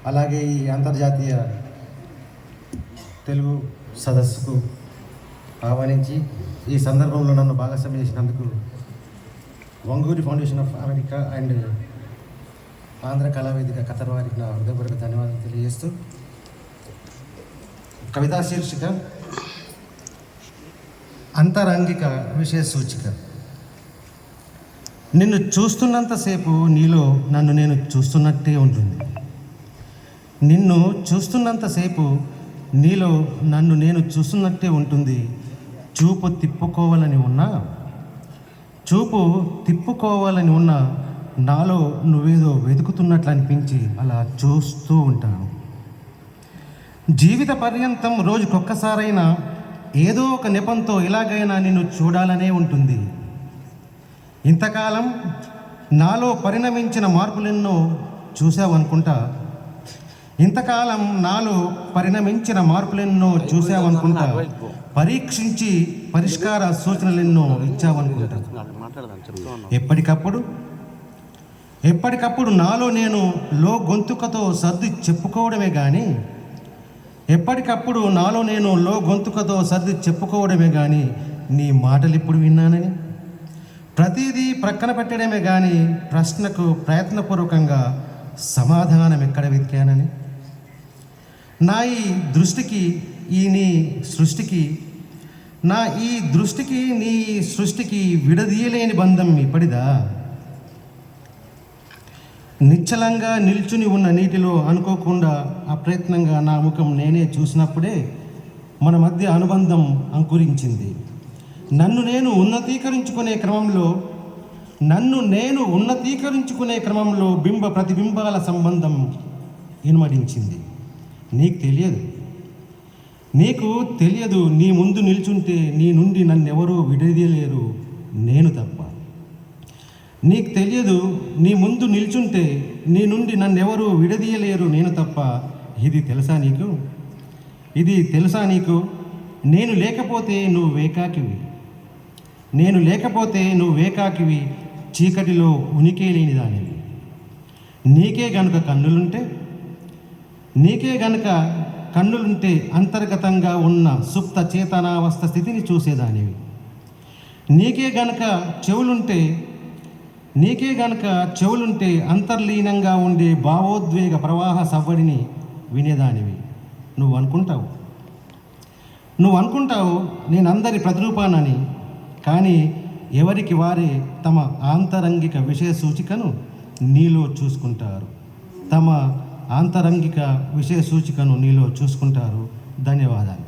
అలాగే ఈ అంతర్జాతీయ తెలుగు సదస్సుకు ఆహ్వానించి ఈ సందర్భంలో నన్ను భాగస్వామ్యం చేసినందుకు Vanguri foundation of America and Andhra Kalavedika Qatar వారికి నా హృదయపూర్వక ధన్యవాదాలు తెలియజేస్తూ కవితా శీర్షిక అంతరంగిక విషయ సూచిక. నిన్ను చూస్తున్నంతసేపు నీలో నన్ను నేను చూస్తున్నట్టే ఉంటుంది. నిన్ను చూస్తున్నంతసేపు నీలో నన్ను నేను చూస్తున్నట్టే ఉంటుంది. చూపు తిప్పుకోవాలని ఉన్నా నాలో నువ్వేదో వెతుకుతున్నట్లు అనిపించి అలా చూస్తూ ఉంటాను. జీవిత పర్యంతం రోజుకొక్కసారైనా ఏదో ఒక నెపంతో ఎలాగైనా నిన్ను చూడాలనే ఉంటుంది. ఇంతకాలం నాలో పరిణమించిన మార్పులెన్నో చూసావనుకుంటా. పరీక్షించి పరిష్కార సూచనలెన్నో ఇచ్చావనుకుంటా. ఎప్పటికప్పుడు నాలో నేను గొంతుకతో సర్ది చెప్పుకోవడమే కానీ నీ మాటలు ఇప్పుడు విన్నానని, ప్రతిదీ ప్రక్కన పెట్టడమే కానీ ప్రశ్నకు ప్రయత్నపూర్వకంగా సమాధానం ఎక్కడ వెతికానని, నా ఈ దృష్టికి నీ సృష్టికి విడదీయలేని బంధం ఇప్పటిదా? నిశ్చలంగా నిల్చుని ఉన్న నీటిలో అనుకోకుండా అప్రయత్నంగా నా ముఖం నేనే చూసినప్పుడే మన మధ్య అనుబంధం అంకురించింది. నన్ను నేను ఉన్నతీకరించుకునే క్రమంలో బింబ ప్రతిబింబాల సంబంధం ఇనుమడించింది. నీకు తెలియదు నీ ముందు నిల్చుంటే నీ నుండి నన్నెవరూ విడదీయలేరు నేను తప్ప. నీకు తెలియదు నీ ముందు నిల్చుంటే నీ నుండి నన్నెవరూ విడదీయలేరు నేను తప్ప. ఇది తెలుసా నీకు? నేను లేకపోతే నువ్వేకాకివి, చీకటిలో ఉనికి లేని దానివి. నీకే గనుక కన్నులుంటే అంతర్గతంగా ఉన్న సుప్త చేతనావస్థ స్థితిని చూసేదానివి. నీకే గనక చెవులుంటే అంతర్లీనంగా ఉండే భావోద్వేగ ప్రవాహ సవ్వడిని వినేదానివి. నువ్వు అనుకుంటావు నేనందరి ప్రతిరూపానని. కానీ ఎవరికి వారే తమ ఆంతరంగిక విషయ సూచికను నీలో చూసుకుంటారు. ధన్యవాదాలు.